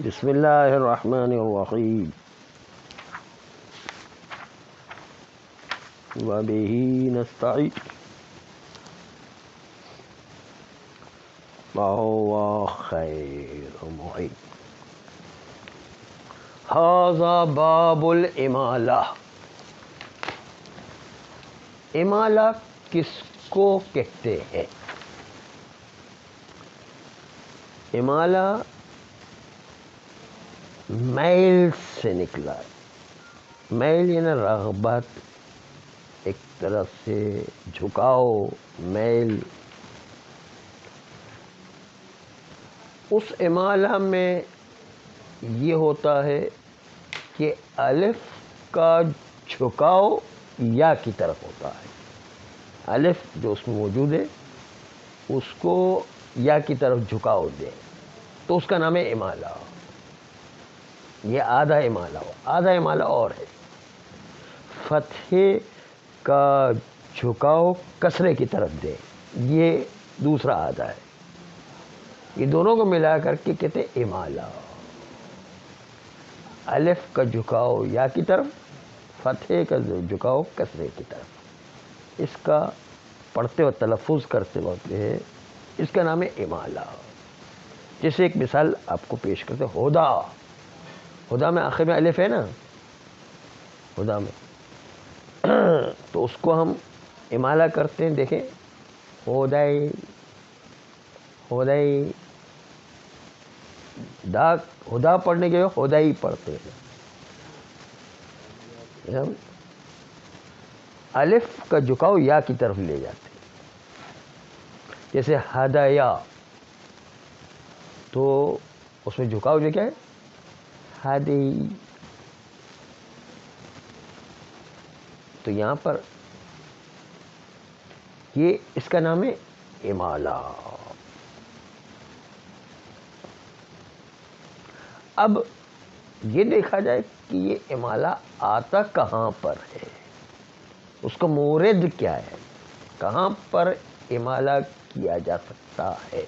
بسم اللہ الرحمن الرحیم وبہ نستعین وہو خیر معین۔ ھذا باب الامالہ۔ امالہ کس کو کہتے ہیں؟ امالہ میل سے نکلا ہے۔ میل یعنی رغبت، ایک طرف سے جھکاؤ، میل۔ اس امالہ میں یہ ہوتا ہے کہ الف کا جھکاؤ یا کی طرف ہوتا ہے۔ الف جو اس میں موجود ہے اس کو یا کی طرف جھکاؤ دے تو اس کا نام ہے امالہ۔ یہ آدھا امالہ ہو، آدھا امالہ اور ہے فتحے کا جھکاؤ کسرے کی طرف دے، یہ دوسرا آدھا ہے۔ یہ دونوں کو ملا کر کے کہتے ہیں امالہ۔ الف کا جھکاؤ یا کی طرف، فتحے کا جھکاؤ کسرے کی طرف۔ اس کا پڑھتے وقت تلفظ کرتے وقت ہے اس کا نام ہے امالہ۔ جیسے ایک مثال آپ کو پیش کرتے، ہدا۔ ہدا میں آخر میں الف ہے نا، ہدا میں تو اس کو ہم امالہ کرتے ہیں۔ دیکھیں ہدائی، ہدائی، دا ہدا پڑھنے کے ہدائی پڑھتے ہیں۔ الف کا جھکاؤ یا کی طرف لے جاتے ہیں۔ جیسے ہدایا تو اس میں جھکاؤ جو کیا ہے، ہدی۔ تو یہاں پر یہ اس کا نام ہے امالہ۔ اب یہ دیکھا جائے کہ یہ امالہ آتا کہاں پر ہے، اس کا مورد کیا ہے، کہاں پر امالہ کیا جا سکتا ہے۔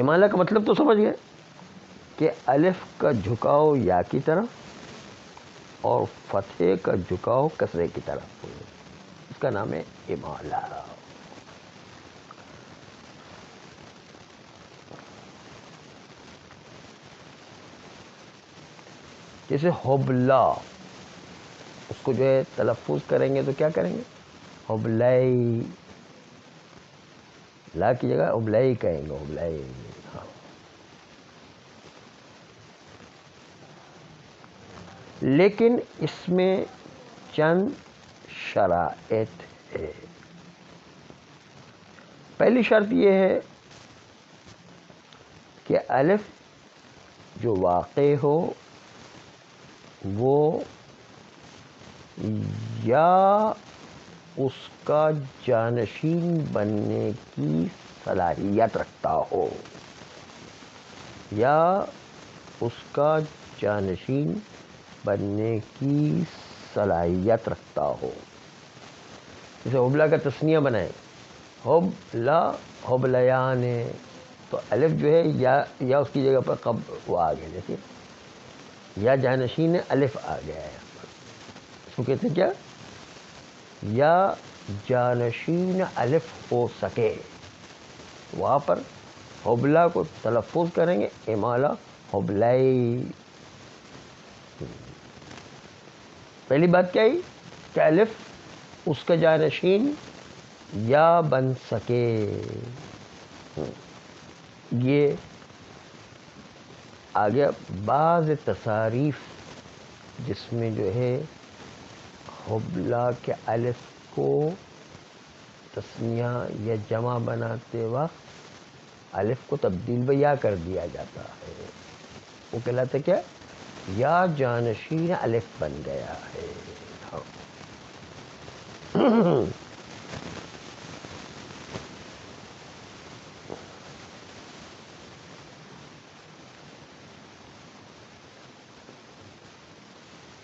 امالہ کا مطلب تو سمجھ گئے کہ الف کا جھکاؤ یا کی طرف اور فتحے کا جھکاؤ کسرے کی طرف، اس کا نام ہے امالہ۔ جیسے حبلہ، اس کو جو ہے تلفظ کریں گے تو کیا کریں گے، حبلئی، لا کی جگہ حبلئی کہیں گے، حبلئی۔ لیکن اس میں چند شرائط ہے۔ پہلی شرط یہ ہے کہ الف جو واقع ہو وہ یا اس کا جانشین بننے کی صلاحیت رکھتا ہو، یا اس کا جانشین بننے کی صلاحیت رکھتا ہو۔ جیسے حبلہ کا تثنیہ بنائیں، حبلہ، حبلیان، تو الف جو ہے یا اس کی جگہ پر قبل وہ آ گیا، دیکھیے یا جانشین ہے، الف آ گیا ہے، اس کو کہتے ہیں کیا، یا جانشین الف ہو سکے، وہاں پر حبلہ کو تلفظ کریں گے امالہ حبلئی۔ پہلی بات کیا ہے کہ الف اس کا جانشین یا بن سکے۔ یہ آگے بعض تصاریف جس میں جو ہے حبلہ کے الف کو تثنیہ یا جمع بناتے وقت الف کو تبدیل بیا کر دیا جاتا ہے، وہ کہلاتا کیا، یا جانشین الف بن گیا ہے۔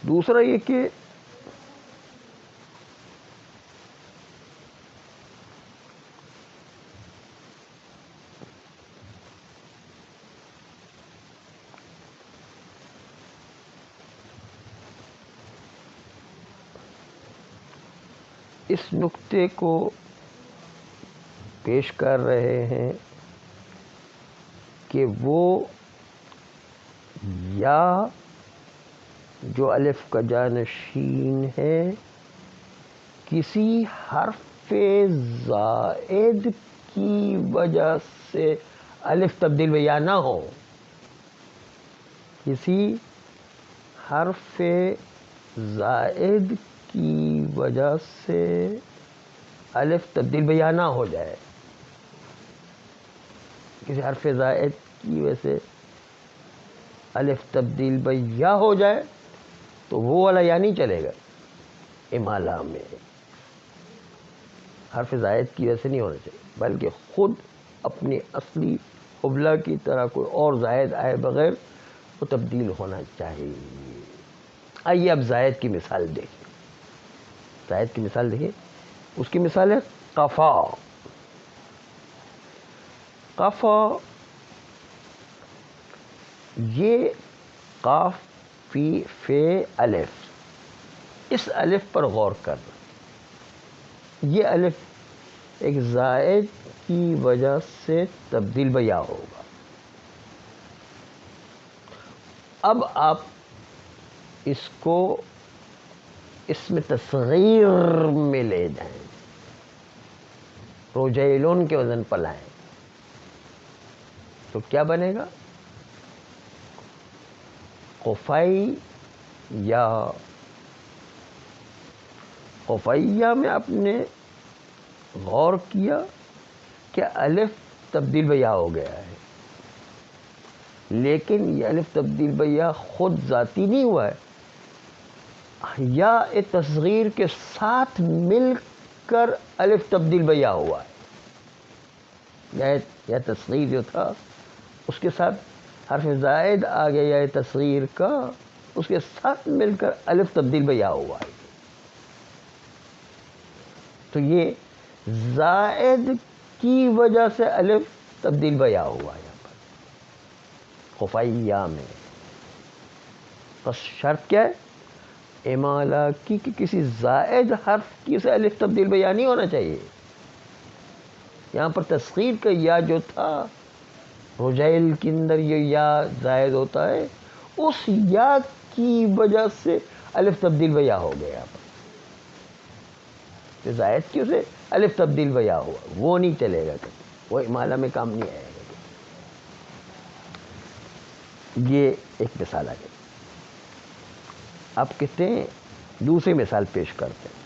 دوسرا یہ کہ اس نقطے کو پیش کر رہے ہیں کہ وہ یا جو الف کا جانشین ہے کسی حرف زائد کی وجہ سے الف تبدیل یا نہ ہو، کسی حرف زائد کی وجہ سے الف تبدیل یا نہ ہو جائے، کسی حرف زائد کی وجہ سے الف تبدیل یا ہو جائے تو وہ والا یا نہیں چلے گا امالہ میں، حرف زائد کی وجہ سے نہیں ہونا چاہیے، بلکہ خود اپنی اصلی قبلہ کی طرح کوئی اور زائد آئے بغیر وہ تبدیل ہونا چاہیے۔ آئیے اب زائد کی مثال دیکھیں، زائد کی مثال دیکھیں، اس کی مثال ہے قفا۔ قفا یہ قاف فی فے الف، اس الف پر غور کرنا، یہ الف ایک زائد کی وجہ سے تبدیل یا ہوگا۔ اب آپ اس کو اس میں تصغیر میں لے جائیں، روجیلون کے وزن پر لائیں تو کیا بنے گا؟ قفی یا قفیہ میں آپ نے غور کیا کہ الف تبدیل یا ہو گیا ہے، لیکن یہ الف تبدیل یا خود ذاتی نہیں ہوا ہے، یا ایک تصغیر کے ساتھ مل کر الف تبدیل یا ہوا ہے، یا تصغیر جو تھا اس کے ساتھ حرف زائد آ گیا یا تصغیر کا، اس کے ساتھ مل کر الف تبدیل یا ہوا ہے، تو یہ زائد کی وجہ سے الف تبدیل یا ہوا ہے یہاں پر خفیہ میں۔ بس شرط کیا ہے؟ امالہ کی کہ کسی زائد حرف کی سے الف تبدیل یا نہیں ہونا چاہیے۔ یہاں پر تصغیر کا یا جو تھا، رجیل کے اندر یہ یا زائد ہوتا ہے، اس یا کی وجہ سے الف تبدیل یا ہو گیا یہاں پر، زائد کی اسے الف تبدیل یا ہوا، وہ نہیں چلے گا کبھی، وہ امالہ میں کام نہیں آئے گا۔ یہ ایک مثال آ گئی۔ اب کہتے ہیں دوسری مثال پیش کرتے ہیں۔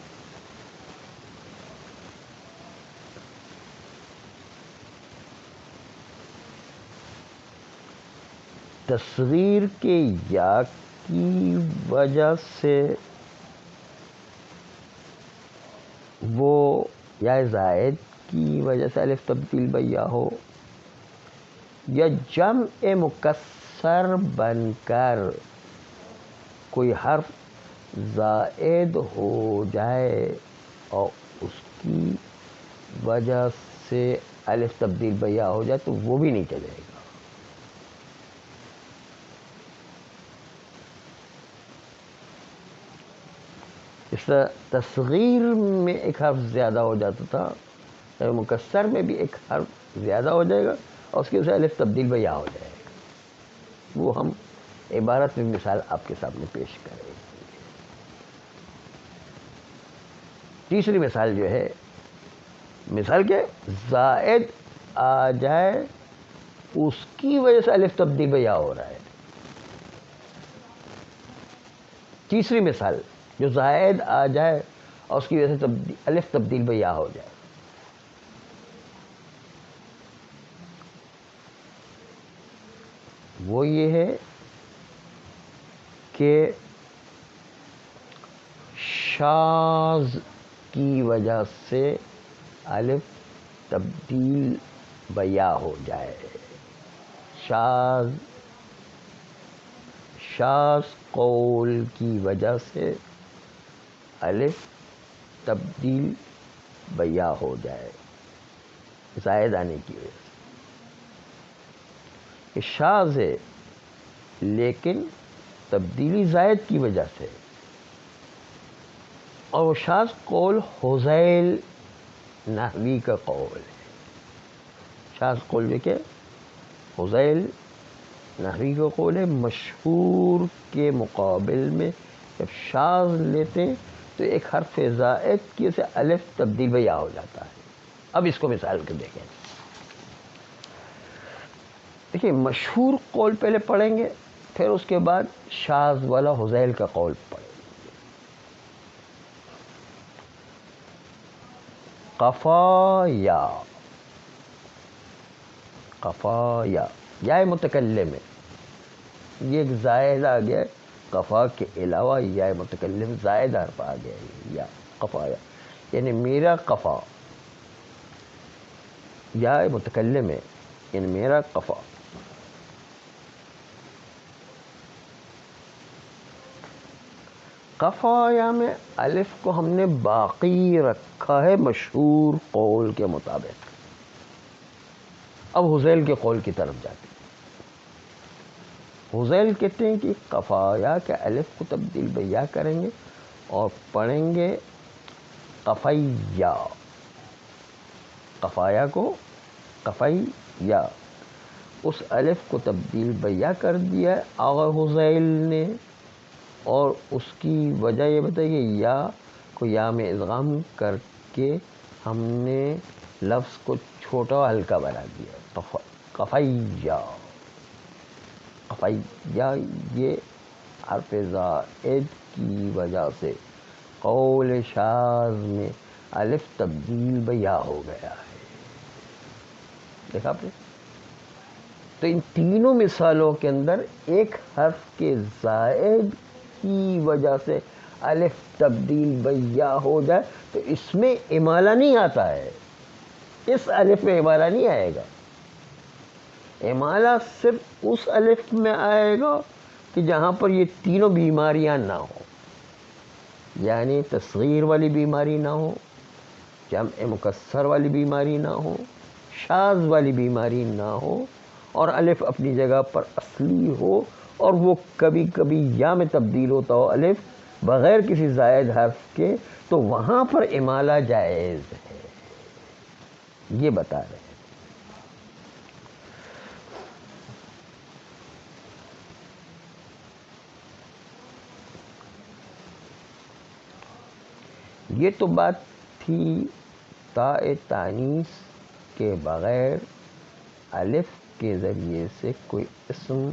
تصغیر کے یا کی وجہ سے وہ یا زائد کی وجہ سے الف تبدیل یا ہو، یا جمع مکسر بن کر کوئی حرف زائد ہو جائے اور اس کی وجہ سے الف تبدیل یا ہو جائے تو وہ بھی نہیں چلے گا۔ اس طرح تصغیر میں ایک حرف زیادہ ہو جاتا تھا، مکسر میں بھی ایک حرف زیادہ ہو جائے گا اور اس کی وجہ سے الف تبدیل یا ہو جائے گا، وہ ہم عبارت میں مثال آپ کے سامنے پیش کریں گے۔ تیسری مثال جو ہے، مثال کیا ہے؟ زائد آ جائے اس کی وجہ سے الف تبدیل یا ہو رہا ہے۔ تیسری مثال جو زائد آ جائے اور اس کی وجہ سے الف تبدیل یا ہو جائے، وہ یہ ہے کہ شاذ کی وجہ سے الف تبدیل یا ہو جائے، شاذ قول کی وجہ سے الف تبدیل یا ہو جائے، زائد آنے کی وجہ سے۔ یہ شاذ ہے لیکن تبدیلی زائد کی وجہ سے، اور وہ شاذ قول حذیل نحوی کا قول ہے. شاذ قول جو کہ حذیل نحوی کا قول ہے. مشہور کے مقابل میں جب شاذ لیتے ہیں تو ایک حرف زائد کی سے الف تبدیل بہ یا ہو جاتا ہے. اب اس کو مثال کے دیکھیں. دیکھیے مشہور قول پہلے پڑھیں گے، پھر اس کے بعد شاذ والا حذیل کا قول پڑھیں گے. قفایا، قفایا یا متکلم ہے، یہ ایک زائد آ گیا ہے. قفا کے علاوہ یا متکلم زائد حرف آ گیا ہے. یا قفایا یعنی میرا قفا، یا متکلم ہے یعنی میرا قفا. قفایا میں الف کو ہم نے باقی رکھا ہے مشہور قول کے مطابق. اب حذیل کے قول کی طرف جاتے ہیں. حذیل کہتے ہیں کہ قفایا کے الف کو تبدیل بہ یا کریں گے اور پڑھیں گے قفیا. قفایا کو قفیا، اس الف کو تبدیل بہ یا کر دیا آغا حذیل نے، اور اس کی وجہ یہ بتائی کہ یا کو یا میں ادغام کر کے ہم نے لفظ کو چھوٹا و ہلکا بنا دیا. قفیا، قفیا یہ حرف زائد کی وجہ سے قول شاذ میں الف تبدیل بہ یا ہو گیا ہے. دیکھا آپ نے؟ تو ان تینوں مثالوں کے اندر ایک حرف کے زائد کی وجہ سے الف تبدیل بہ یا ہو جائے تو اس میں امالہ نہیں آتا ہے. اس الف میں امالہ نہیں آئے گا. امالہ صرف اس الف میں آئے گا کہ جہاں پر یہ تینوں بیماریاں نہ ہوں، یعنی تصغیر والی بیماری نہ ہو، جمع مکسر والی بیماری نہ ہو، شاذ والی بیماری نہ ہو، اور الف اپنی جگہ پر اصلی ہو، اور وہ کبھی کبھی یا میں تبدیل ہوتا ہو الف بغیر کسی زائد حرف کے، تو وہاں پر امالہ جائز ہے. یہ بتا رہے ہیں. یہ تو بات تھی تاء تانیث کے بغیر الف کے ذریعے سے کوئی اسم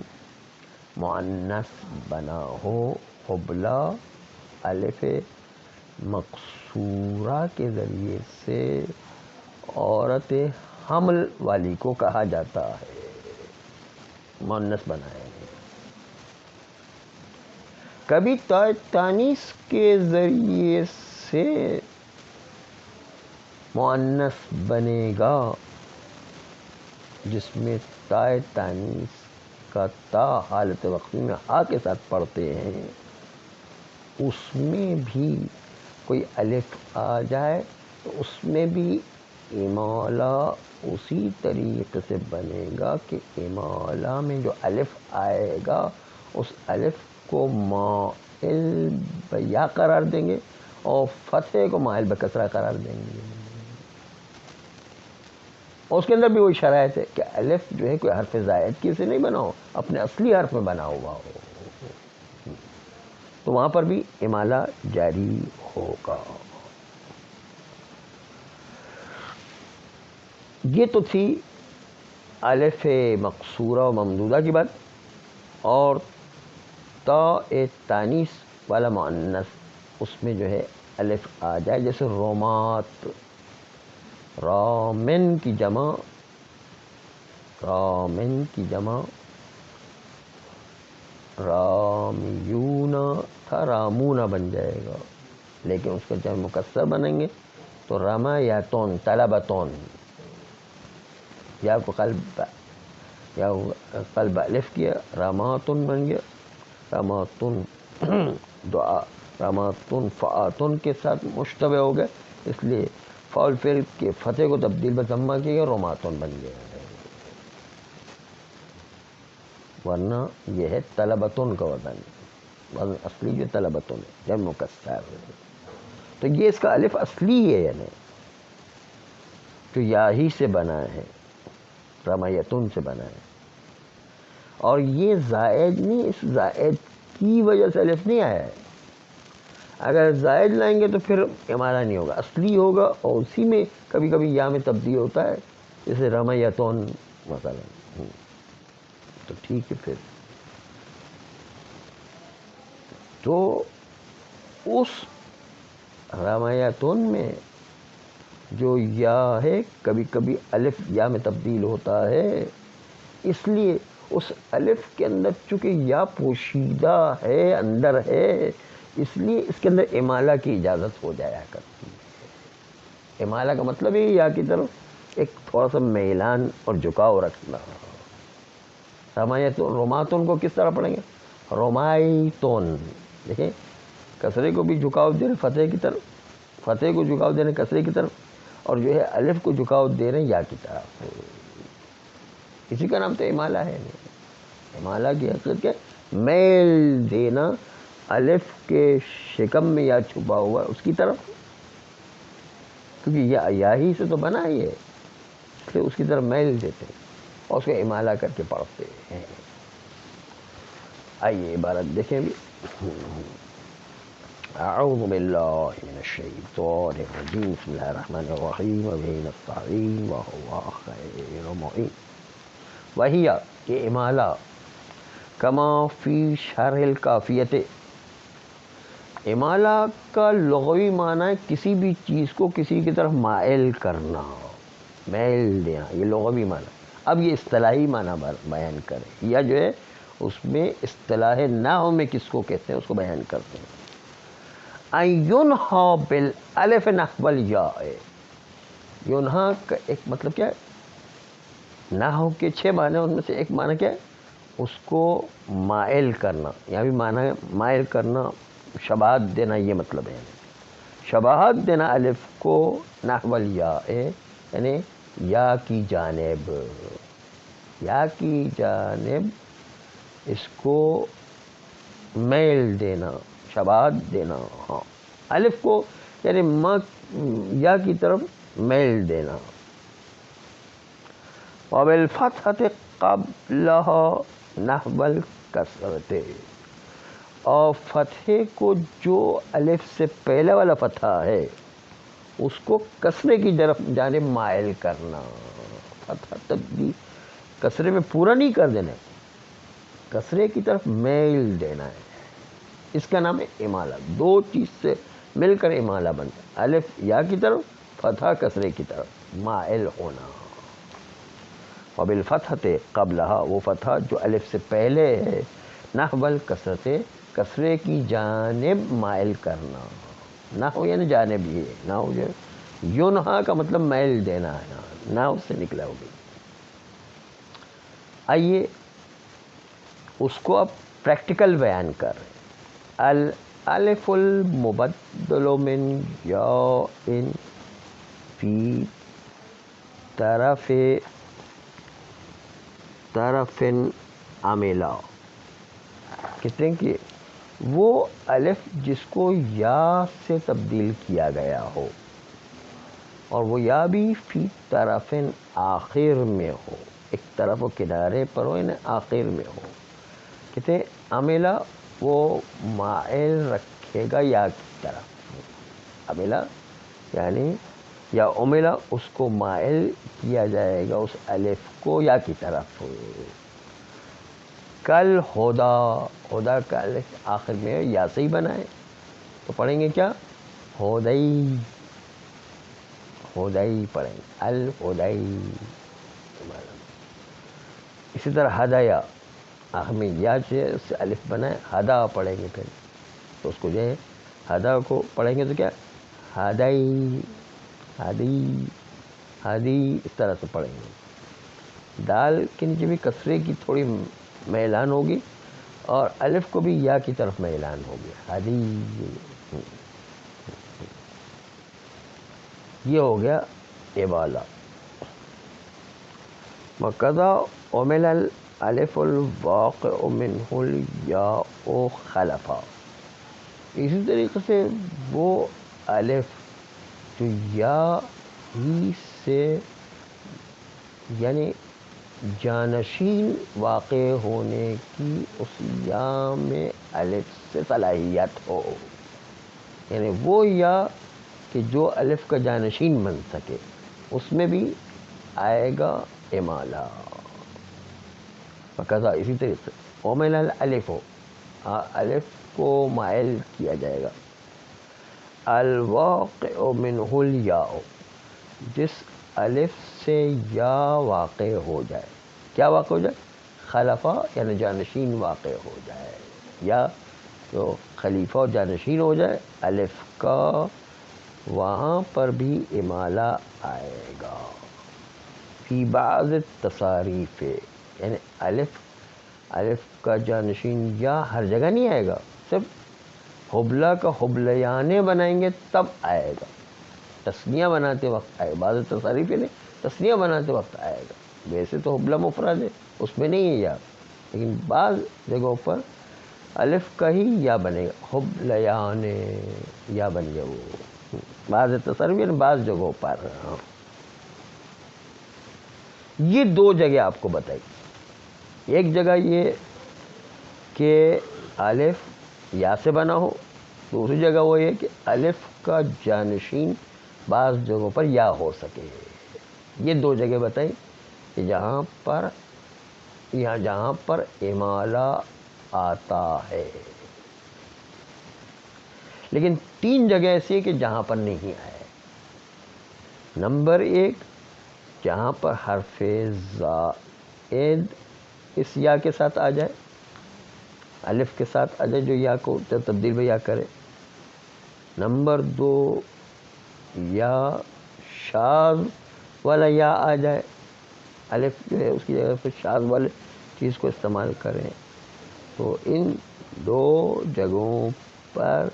مؤنث بنا ہو قبلہ الف مقصورہ کے ذریعے سے عورت حمل والی کو کہا جاتا ہے، مؤنث بنائے. کبھی تاء تانیث کے ذریعے سے مؤنث بنے گا جس میں تاء تانیث کا تا حالت وقفی میں ہا کے ساتھ پڑھتے ہیں، اس میں بھی کوئی الف آ جائے تو اس میں بھی امالہ اسی طریقے سے بنے گا کہ امالہ میں جو الف آئے گا اس الف کو مائل بہ یا قرار دیں گے اور فتحے کو مائل بہ کسرہ قرار دیں گے. اور اس کے اندر بھی وہی شرائط ہے کہ الف جو ہے کوئی حرف زائد کی سے نہیں بنا ہو، اپنے اصلی حرف میں بنا ہوا ہو، تو وہاں پر بھی امالہ جاری ہوگا. یہ تو تھی الف مقصورہ و ممدودہ کی بات. اور تاء تانیث والا مؤنث اس میں جو ہے الف آ جائے، جیسے رومات، رامن کی جمع، رامن کی جمع رامیون تھا، رامون بن جائے گا، لیکن اس کا جب مکسر بنیں گے تو رما یا تون، طلبتون، یا کو قلب یا قلب الف کیا راماتن بن گیا، راماتن دعا، راماتن فعاتن کے ساتھ مشتبہ ہو گئے، اس لیے فعل فعل کے فتح کو تبدیل بضمہ کیا گیا، روماتن بن گیا. ورنہ یہ ہے طلبتن کا وزن اصلی جو طلبتن ہے جب مکسر. تو یہ اس کا الف اصلی ہے، یعنی جو یا ہی سے بنا ہے، رمیتن سے بنا ہے، اور یہ زائد نہیں، اس زائد کی وجہ سے الف نہیں آیا ہے. اگر زائد لائیں گے تو پھر امالہ نہیں ہوگا، اصلی ہوگا، اور اسی میں کبھی کبھی یا میں تبدیل ہوتا ہے، جیسے رمیتن مثلا. تو ٹھیک ہے، پھر تو اس رمیتن میں جو یا ہے کبھی کبھی الف یا میں تبدیل ہوتا ہے، اس لیے اس الف کے اندر چونکہ یا پوشیدہ ہے، اندر ہے، اس لیے اس کے اندر امالہ کی اجازت ہو جایا کرتی ہے. امالہ کا مطلب ہے یا کی طرف ایک تھوڑا سا میلان اور جھکاؤ رکھنا. رماتون کو کس طرح پڑھیں گے؟ رمائتون. دیکھیں کسرے کو بھی جھکاؤ دے رہے فتح کی طرف، فتح کو جھکاؤ دے رہے کسرے کی طرف، اور جو ہے الف کو جھکاؤ دے رہے ہیں یا کی طرف. اسی کا نام تو امالہ ہے. امالہ کی حقیقت کیا؟ میل دینا الف کے شکم میں یا چھپا ہوا اس کی طرف، کیونکہ یا ہی سے تو بنا ہی ہے، اس لیے اس کی طرف میل دیتے ہیں اور اس کو امالہ کر کے پڑھتے ہیں. آئیے عبارت دیکھیں بھی. اعوذ باللہ من الشیطان الرجیم، بسم اللہ الرحمن الرحیم، وبہ نستعین وہو خیر معین. وہی یہ امالہ کما فی شرح الکافیت، امالہ کا لغوی معنی ہے کسی بھی چیز کو کسی کی طرف مائل کرنا، میل دینا، یہ لغوی معنی. اب یہ اصطلاحی معنی بیان کریں، یا جو ہے اس میں اصطلاح نحو میں کس کو کہتے ہیں اس کو بیان کرتے ہیں. ان ینہا بالالف نحو الیاء، ینہا کا ایک مطلب کیا ہے؟ نحو کے 6 معنی، ان میں سے ایک معنی کیا ہے؟ اس کو مائل کرنا. یہاں بھی معنی مائل کرنا، شباہت دینا، یہ مطلب ہے. شباہت دینا الف کو نحو الیاء، یعنی یا کی جانب، یا کی جانب اس کو میل دینا، شباہت دینا. ہاں الف کو یعنی یا کی طرف میل دینا. وبالفتحة قبلها نحو الکسرۃ، اور فتحے کو جو الف سے پہلے والا فتحہ ہے اس کو کسرے کی جانب مائل کرنا. فتحہ تبدیل کسرے میں پورا نہیں کر دینا، کسرے کی طرف میل دینا ہے. اس کا نام ہے امالہ. 2 چیز سے مل کر امالہ بنتا ہے، الف یا کی طرف، فتحہ کسرے کی طرف مائل ہونا. وبالفتحۃ قبلها، وہ فتحہ جو الف سے پہلے ہے، نحو الکسرۃ، کسرے کی جانب مائل کرنا. نحو یعنی جانب، یہ نحو جو ینہا کا مطلب میل دینا ہے، نحو سے نکلا ہوگی. آئیے اس کو اب پریکٹیکل بیان کر رہے ہیں. الالف المبدل من یاء فی طرف عملا، کہتے ہیں کہ وہ الف جس کو یا سے تبدیل کیا گیا ہو، اور وہ یا بھی فی طرف آخر میں ہو، ایک طرف و کنارے پر ہو، یعنی آخر میں ہو. کہتے ہیں عملا وہ مائل رکھے گا یا کی طرف. عملا یعنی یا عملا اس کو مائل کیا جائے گا اس الف کو یا کی طرف. کل ہدا، ہدا کا الف آخر میں یا سے ہی بنا ہے، تو پڑھیں گے کیا؟ ہدئی، ہدئی پڑھیں گے، الہدئی. اسی طرح ہدایا آخر میں یا سے اس سے الف بنا ہے، ہدا پڑھیں گے پھر، تو اس کو جو ہے ہدا کو پڑھیں گے تو کیا؟ ہدئی، ہدی، ہدی، اس طرح سے پڑھیں گے. دال کے نیچے بھی کسرے کی تھوڑی میلان ہوگی، اور الف کو بھی یا کی طرف میلان ہوگی. ہدی. یہ ہو گیا امالہ. وَقَضَى عُمِلَ الْأَلِفُ الْوَاقِعُ مِنْهُ الْيَاءُ خَلَفًا، اسی طریقے سے وہ الف جو یا ہی سے یعنی جانشین واقع ہونے کی اس یا میں الف سے صلاحیت ہو، یعنی وہ یا کہ جو الف کا جانشین بن سکے، اس میں بھی آئے گا امالہ. فقضا اسی طریقے سے اومل الف ہو، الف کو مائل کیا جائے گا. الواقع منہ الیاء، جس الف سے یا واقع ہو جائے. کیا واقع ہو جائے؟ خلفہ یعنی جانشین واقع ہو جائے، یا جو خلیفہ اور جانشین ہو جائے الف کا، وہاں پر بھی امالہ آئے گا. فی بعض التصاریف، یعنی الف کا جانشین یا ہر جگہ نہیں آئے گا، صرف حبلہ کا حبلیانے بنائیں گے تب آئے گا. تسنیہ بناتے وقت آئے گا. بعض تصاریف یعنی تسنیہ بناتے وقت آئے گا. ویسے تو حبلہ مفرد ہے، اس میں نہیں ہے یا، لیکن بعض جگہوں پر الف کا ہی یا بنے گا. حبلیانے یا بن گیا وہ بعض تصاریف یعنی بعض جگہوں پر. یہ دو جگہ آپ کو بتائی. ایک جگہ یہ کہ الف یا سے بنا ہو، دوسری جگہ وہ یہ کہ الف کا جانشین بعض جگہوں پر یا ہو سکے. یہ دو جگہ بتائی کہ جہاں پر امالہ آتا ہے. لیکن تین جگہ ایسی ہے کہ جہاں پر نہیں آئے. نمبر ایک، جہاں پر حرف زائد اس یا کے ساتھ آ جائے، الف کے ساتھ آ جائے، جو یا کو تبدیل میں یا کرے. نمبر دو، یا شاذ والا یا آ جائے، الف جو ہے اس کی جگہ پر شاذ والے چیز کو استعمال کریں. تو ان دو جگہوں پر.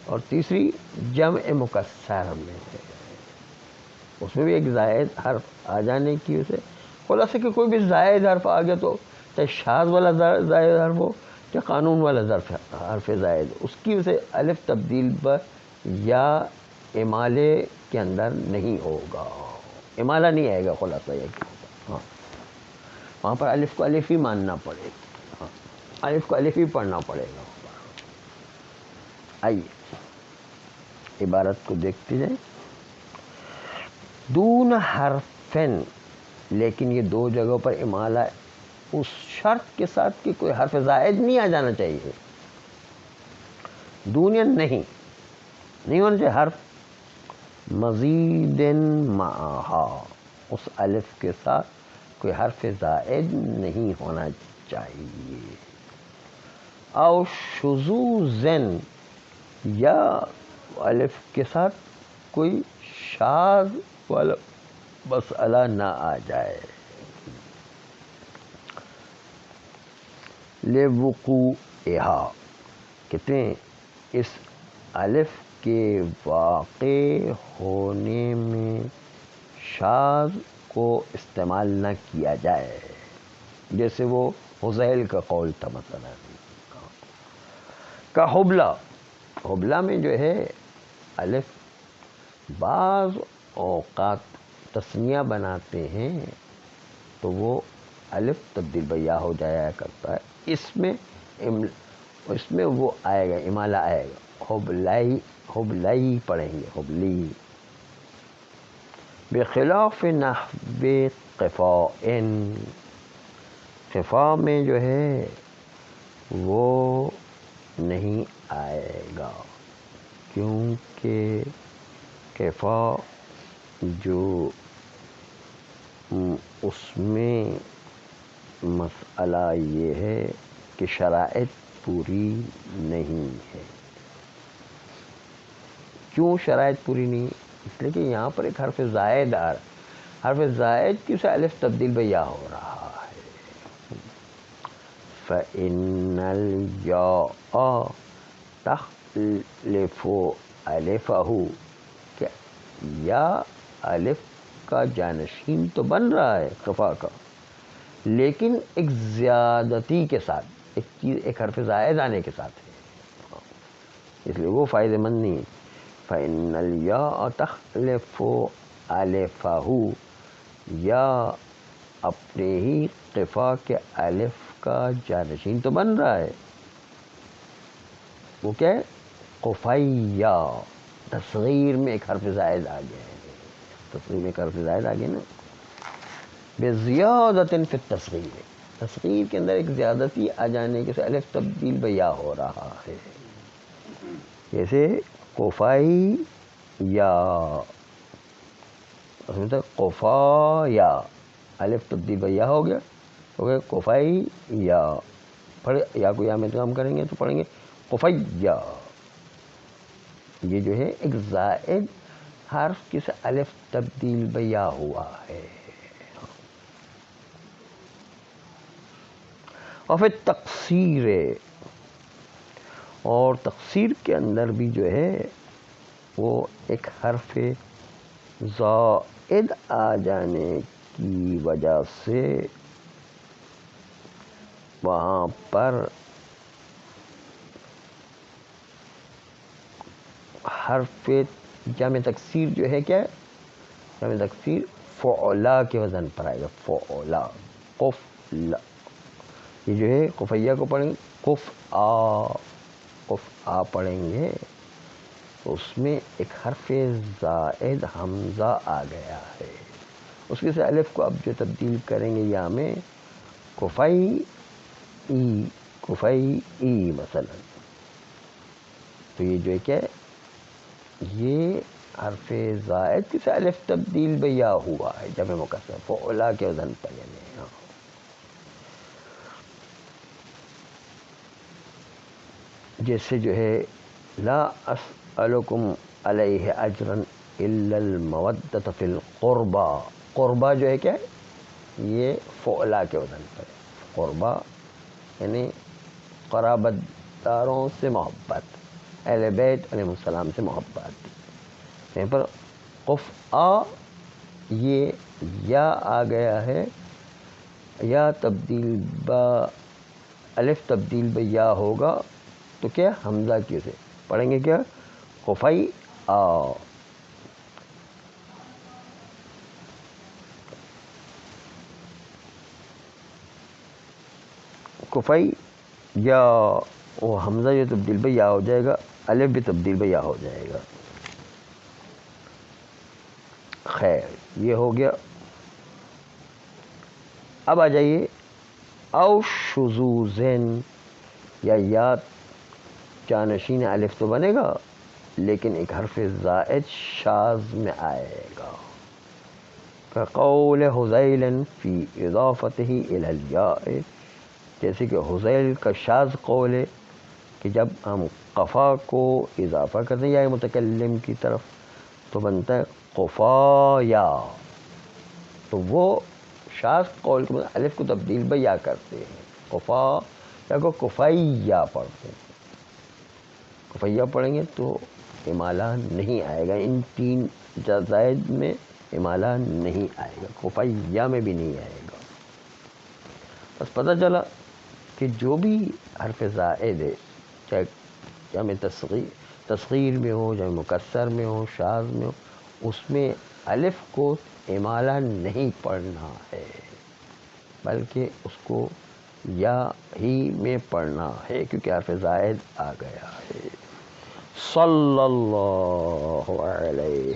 اور تیسری جمع مکسر میں، اس میں بھی ایک زائد حرف آ جانے کی اسے خلاصہ کہ کوئی بھی زائد حرف آ گیا تو چاہے شاذ والا زائد حرف ہو یا قانون والا حرف زائد، اس کی اسے الف تبدیل پر یا امالے کے اندر نہیں ہوگا، امالہ نہیں آئے گا. خلاصہ یہ کہ ہاں وہاں پر الف کو الف ہی ماننا پڑے گا، الف کو الف ہی پڑھنا پڑے گا. آئیے عبارت کو دیکھتے جائیں. دون حرفن، لیکن یہ دو جگہوں پر امالہ اس شرط کے ساتھ کہ کوئی حرف زائد نہیں آ جانا چاہیے. دونیا نہیں ہونا چاہیے. حرف مزید معہا، اس الف کے ساتھ کوئی حرف زائد نہیں ہونا چاہیے. او شذوذن، یا الف کے ساتھ کوئی شاذ والا مسئلہ نہ آ جائے. لوقوعہا، کہتے ہیں اس الف کے واقع ہونے میں شاذ کو استعمال نہ کیا جائے. جیسے وہ حذیل کا قول تھا مثلا. کا حبلہ میں جو ہے الف بعض اوقات تسنیہ بناتے ہیں تو وہ الف تبدیل بیا ہو جایا کرتا ہے. اس میں وہ آئے گا، امالہ آئے گا. حبلائی پڑھیں گے، حبلی. بخلاف نحو قفاء، قفاء میں جو ہے وہ نہیں آئے گا، کیونکہ قفاء جو اس میں مسئلہ یہ ہے کہ شرائط پوری نہیں ہے. کیوں شرائط پوری نہیں؟ اس لیے کہ یہاں پر ایک حرف زائد حرف زائد کی سے الف تبدیل بہ یا ہو رہا ہے. فَإِنَّ الْيَاءَ تَخْلِفُ أَلِفَهُ، کہ یا الف کا جانشین تو بن رہا ہے قفا کا، لیکن ایک زیادتی کے ساتھ، ایک حرف زائد آنے کے ساتھ ہے، اس لیے وہ فائدہ مند نہیں ہے. فإن الياء تخلف الفہ، یا اپنے ہی قفا کے الف کا جانشین تو بن رہا ہے، وہ کیا ہے؟ قفیہ، تصغیر میں ایک حرف زائد آ گیا ہے، تصغیر میں ایک حرف زائد آ گیا نا، بزیادۃ فی التصغیر، تصغیر کے اندر ایک زیادتی آ جانے کے سے الف تبدیل بیا ہو رہا ہے، جیسے قفی یا قفا یا، الف تبدیل بیا ہو گیا، ہو گیا قفی یا، پڑھے یا کو یا میں ادغام کریں گے تو پڑھیں گے قفیہ، یہ جو ہے ایک زائد حرف کس الف تبدیل بیا ہوا ہے۔ اور پھر تقصیر، اور تقصیر کے اندر بھی جو ہے وہ ایک حرف زائد آ جانے کی وجہ سے وہاں پر حرف جمع تکسیر جو ہے کیا ہے؟ جمع تکسیر فعلا کے وزن پر آئے گا، فعلا، قفلا، یہ جو ہے قفیہ کو پڑھیں گے قف آ پڑھیں گے تو اس میں ایک حرف زائد حمزہ آ گیا ہے، اس کے سے الف کو اب جو تبدیل کریں گے یا میں کفی ای مثلا، تو یہ جو ہے کیا ہے؟ یہ حرف زائد کے سے الف تبدیل بیا ہوا ہے جمع مکسر فعلا کے وزن پر، یعنی جیسے جو ہے لا اسألکم علیہ اجرا الا المودۃ فی القربى، قربہ جو ہے کیا ہے؟ یہ فعلا کے وزن پر ہے، قربہ یعنی قرابت داروں سے محبت، اہل بیت علیہ السلام سے محبت، یہاں پر قفآ یہ یا آ گیا ہے، یا تبدیل با الف تبدیل با یا ہوگا تو کیا حمزہ کی سے پڑھیں گے کیا قفی آ، قفی یا، وہ حمزہ جو تبدیل با یا ہو جائے گا، الف بھی تبدیل با یا ہو جائے گا۔ خیر یہ ہو گیا، اب آ جائیے او شذوذن، یا جانشین الف تو بنے گا لیکن ایک حرف زائد شاذ میں آئے گا، کقول حذیل فی اضافتہ الی الیاء، جیسے کہ حذیل کا شاذ قول ہے کہ جب ہم قفا کو اضافہ کرتے ہیں یا متکلم کی طرف تو بنتا ہے قفایا، تو وہ شاذ قول کے مطابق الف کو تبدیل با یا کرتے ہیں، قفا یا کو کفیہ پڑھتے ہیں، کفیہ پڑھیں گے تو امالہ نہیں آئے گا، ان تین زائد میں امالہ نہیں آئے گا، کفیہ میں بھی نہیں آئے گا۔ بس پتہ چلا کہ جو بھی حرف زائد ہے، چاہے جمع تصغیر میں ہو، جمع مکسر میں ہو، شاذ میں ہو، اس میں الف کو امالہ نہیں پڑھنا ہے بلکہ اس کو یا ہی میں پڑھنا ہے، کیونکہ حرف زائد آ گیا ہے۔ صلی اللہ علیہ